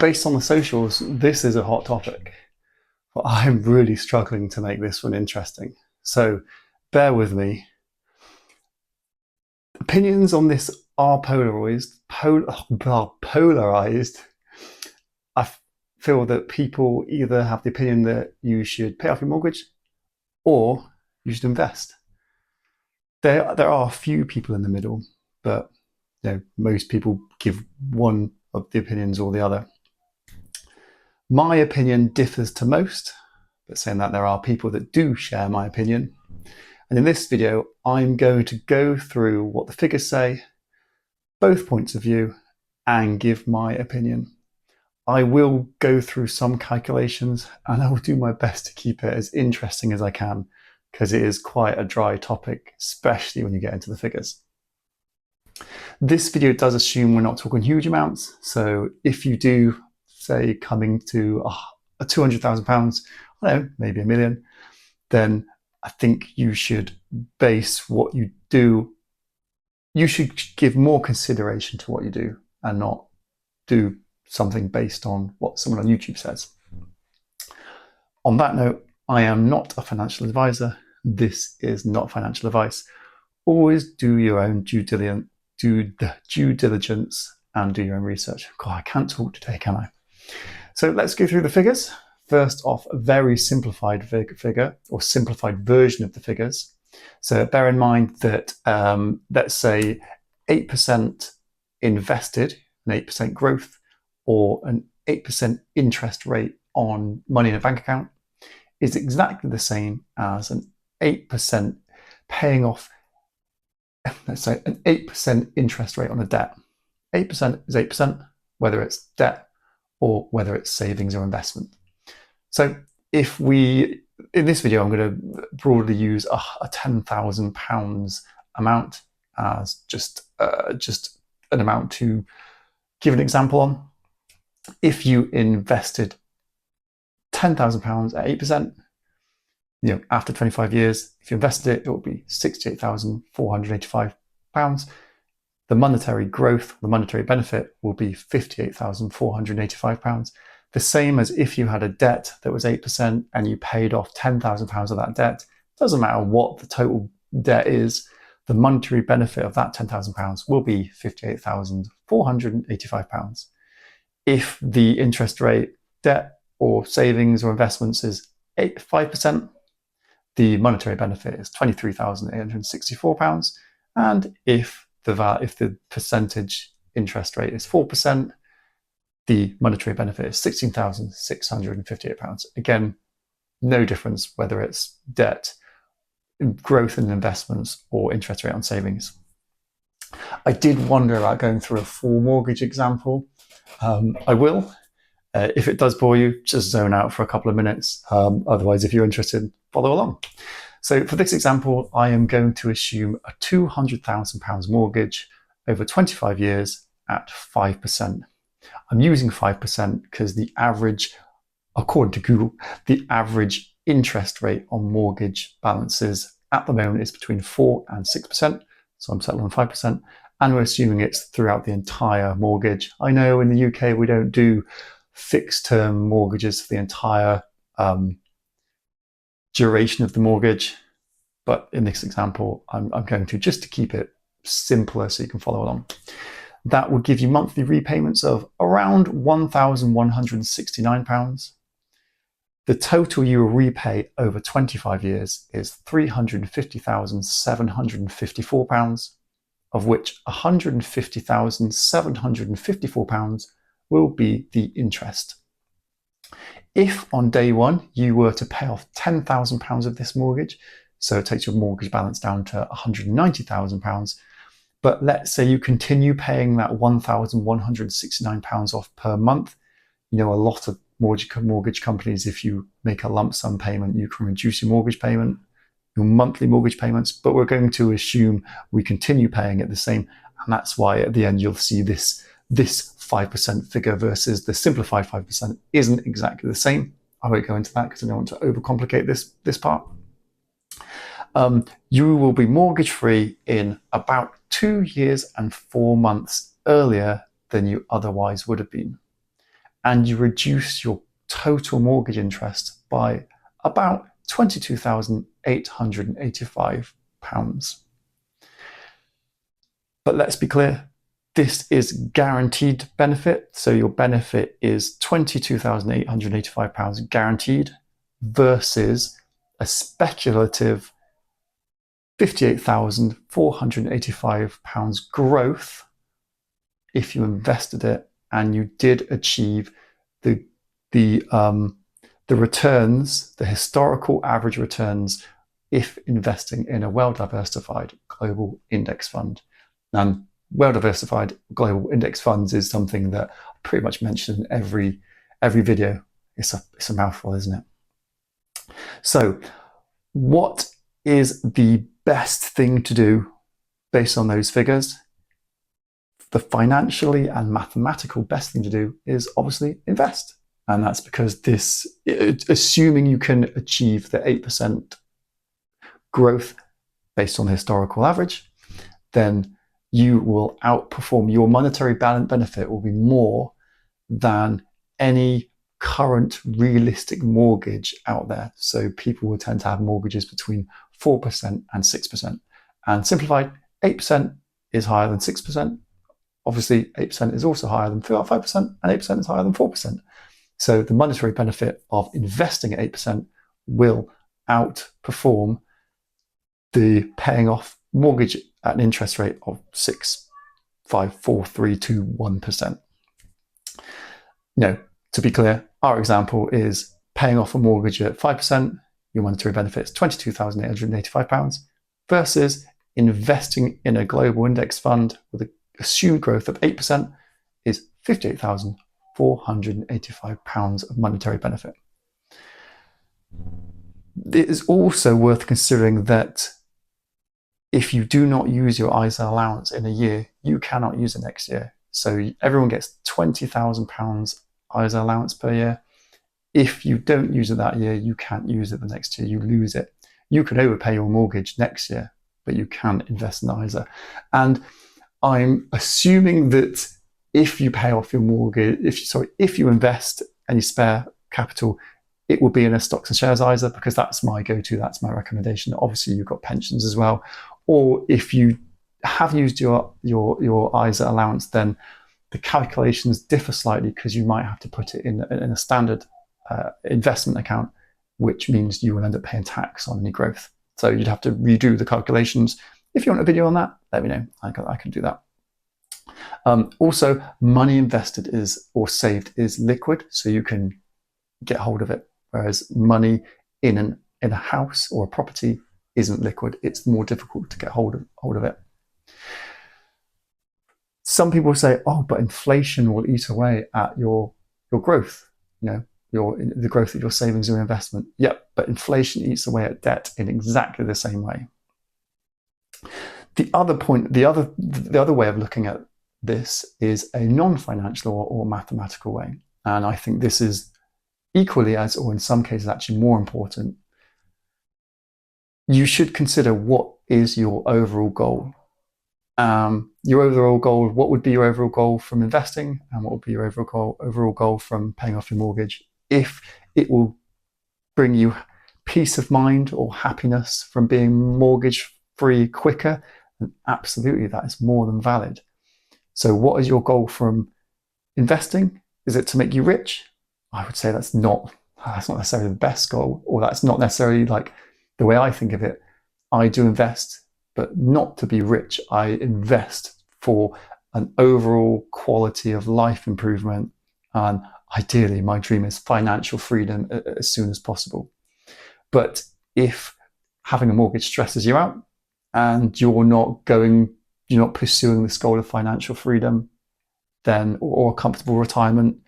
based on the socials, this is a hot topic, but I'm really struggling to make this one interesting. So bear with me. Opinions on this are polarized. I feel that people either have the opinion that you should pay off your mortgage or you should invest. There are a few people in the middle, but most people give one of the opinions or the other. My opinion differs to most, but saying that, there are people that do share my opinion. And in this video, I'm going to go through what the figures say, both points of view, and give my opinion. I will go through some calculations and I will do my best to keep it as interesting as I can, because it is quite a dry topic, especially when you get into the figures. This video does assume we're not talking huge amounts. So if you do, say, coming to a £200,000, I don't know, maybe $1 million, then I think you should base what you do. You should give more consideration to what you do and not do something based on what someone on YouTube says. On that note, I am not a financial advisor. This is not financial advice. Always do your own due diligence and do your own research. God, I can't talk today, can I? So let's go through the figures. First off, a very simplified figure or simplified version of the figures. So bear in mind that let's say 8% invested, an 8% growth, or an 8% interest rate on money in a bank account is exactly the same as an 8% paying off, let's say an 8% interest rate on a debt. 8% is 8%, whether it's debt or whether it's savings or investment. So if we, in this video, I'm going to broadly use a £10,000 amount as just an amount to give an example on. If you invested £10,000 at 8%, after 25 years, if you invested it, it will be £68,485. The monetary growth, the monetary benefit will be £58,485. The same as if you had a debt that was 8% and you paid off £10,000 of that debt. Doesn't matter what the total debt is, the monetary benefit of that £10,000 will be £58,485. If the interest rate, debt or savings or investments is 5%, the monetary benefit is £23,864. And if the percentage interest rate is 4%, the monetary benefit is £16,658. Again, no difference whether it's debt, growth in investments, or interest rate on savings. I did wonder about going through a full mortgage example. I will. If it does bore you, just zone out for a couple of minutes. Otherwise, if you're interested, follow along. So for this example, I am going to assume a £200,000 mortgage over 25 years at 5%. I'm using 5% because the average, according to Google, the average interest rate on mortgage balances at the moment is between 4 and 6%. So I'm settling on 5%. And we're assuming it's throughout the entire mortgage. I know in the UK, we don't do fixed term mortgages for the entire duration of the mortgage. But in this example, I'm going to, just to keep it simpler so you can follow along. That would give you monthly repayments of around £1,169. The total you will repay over 25 years is £350,754, of which £150,754 will be the interest. If on day one you were to pay off £10,000 of this mortgage, so it takes your mortgage balance down to £190,000, but let's say you continue paying that £1,169 off per month. A lot of mortgage companies, if you make a lump sum payment, you can reduce your mortgage payment, your monthly mortgage payments, but we're going to assume we continue paying it the same. And that's why at the end, you'll see this 5% figure versus the simplified 5% isn't exactly the same. I won't go into that because I don't want to overcomplicate this part. You will be mortgage free in about 2 years and 4 months earlier than you otherwise would have been. and you reduce your total mortgage interest by about £22,885. But let's be clear, this is guaranteed benefit. So your benefit is £22,885 guaranteed versus a speculative £58,485 growth if you invested it and you did achieve the returns, the historical average returns, if investing in a well-diversified global index fund. And well-diversified global index funds is something that I pretty much mention in every video. It's a mouthful, isn't it? So what is the best thing to do based on those figures? The financially and mathematical best thing to do is obviously invest. And that's because this, assuming you can achieve the 8% growth based on the historical average, then you will outperform. Your monetary benefit will be more than any current realistic mortgage out there. So people will tend to have mortgages between 4% and 6%. And simplified, 8% is higher than 6%. Obviously, 8% is also higher than 5%, and 8% is higher than 4%. So the monetary benefit of investing at 8% will outperform the paying off mortgage at an interest rate of 6.54321%. To be clear, our example is paying off a mortgage at 5%, your monetary benefit is £22,885, versus investing in a global index fund with an assumed growth of 8% is £58,485 of monetary benefit. It is also worth considering that if you do not use your ISA allowance in a year, you cannot use it next year. So everyone gets £20,000 ISA allowance per year. If you don't use it that year, you can't use it the next year, you lose it. You can overpay your mortgage next year, but you can't invest in ISA. And I'm assuming that if you pay off your mortgage, if you invest any spare capital, it will be in a stocks and shares ISA, because that's my go-to, that's my recommendation. Obviously, you've got pensions as well. Or if you have used your ISA allowance, then the calculations differ slightly, because you might have to put it in a standard investment account, which means you will end up paying tax on any growth. So you'd have to redo the calculations. If you want a video on that, let me know. I can do that. Also, money invested or saved is liquid, so you can get hold of it. Whereas money in a house or a property isn't liquid. It's more difficult to get hold of it. Some people say, "Oh, but inflation will eat away at your growth. The growth of your savings or investment." Yep, but inflation eats away at debt in exactly the same way. The other way of looking at this is a non-financial or mathematical way, and I think this is equally as, or in some cases actually more important. You should consider, what is your overall goal? Your overall goal, what would be your overall goal from investing, and what would be your overall goal from paying off your mortgage? If it will bring you peace of mind or happiness from being mortgage free quicker, then absolutely that is more than valid. So what is your goal from investing? Is it to make you rich? I would say that's not necessarily the best goal, or that's not necessarily like the way I think of it. I do invest, but not to be rich. I invest for an overall quality of life improvement, and ideally my dream is financial freedom as soon as possible. But if having a mortgage stresses you out and you're not pursuing this goal of financial freedom, then, or a comfortable retirement,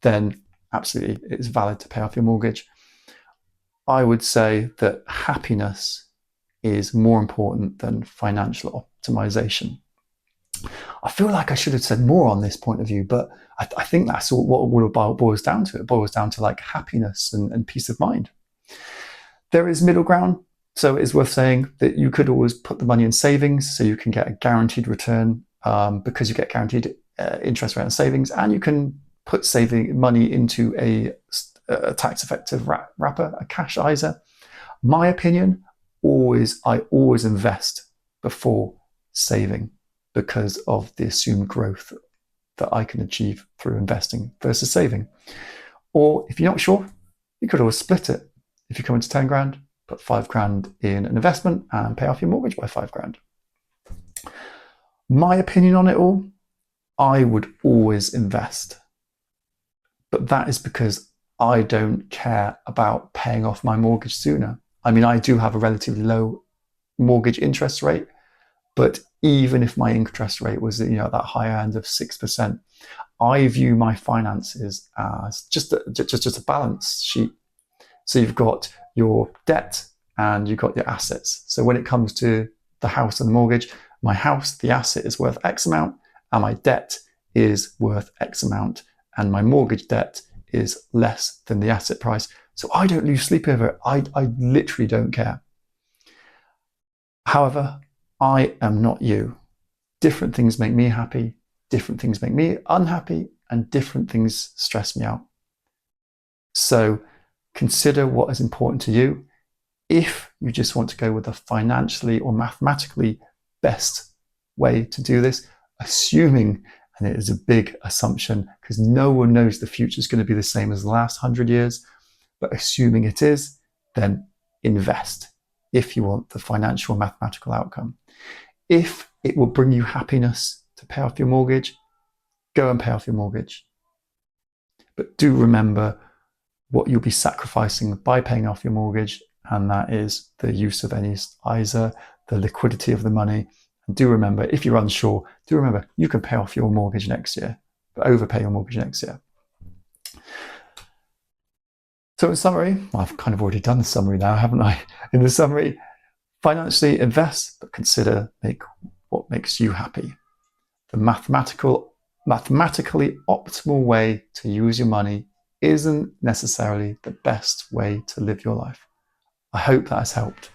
then absolutely it's valid to pay off your mortgage. I would say that happiness is more important than financial optimization. I feel like I should have said more on this point of view, but I think that's what it boils down to. It boils down to like happiness and peace of mind. There is middle ground. So it's worth saying that you could always put the money in savings, so you can get a guaranteed return because you get guaranteed interest rate on savings, and you can put saving money into a tax-effective wrapper, a cash ISA. My opinion, I always invest before saving because of the assumed growth that I can achieve through investing versus saving. Or if you're not sure, you could always split it. If you come into 10 grand, put 5 grand in an investment and pay off your mortgage by 5 grand. My opinion on it all, I would always invest. But that is because I don't care about paying off my mortgage sooner. I mean, I do have a relatively low mortgage interest rate, but even if my interest rate was, at that higher end of 6%, I view my finances as just a balance sheet. So you've got your debt and you've got your assets. So when it comes to the house and the mortgage, my house, the asset is worth X amount, and my debt is worth X amount, and my mortgage debt is less than the asset price. So I don't lose sleep over it. I literally don't care. However, I am not you. Different things make me happy, different things make me unhappy, and different things stress me out. So consider what is important to you. If you just want to go with a financially or mathematically best way to do this, assuming, and it is a big assumption because no one knows the future is going to be the same as the last 100 years, but assuming it is, then invest if you want the financial or mathematical outcome. If it will bring you happiness to pay off your mortgage, go and pay off your mortgage. But do remember what you'll be sacrificing by paying off your mortgage, and that is the use of any ISA, the liquidity of the money. And do remember, if you're unsure, do remember you can pay off your mortgage next year, but overpay your mortgage next year. So in summary, I've kind of already done the summary now, haven't I? In the summary, financially invest, but consider what makes you happy. The mathematically optimal way to use your money isn't necessarily the best way to live your life. I hope that has helped.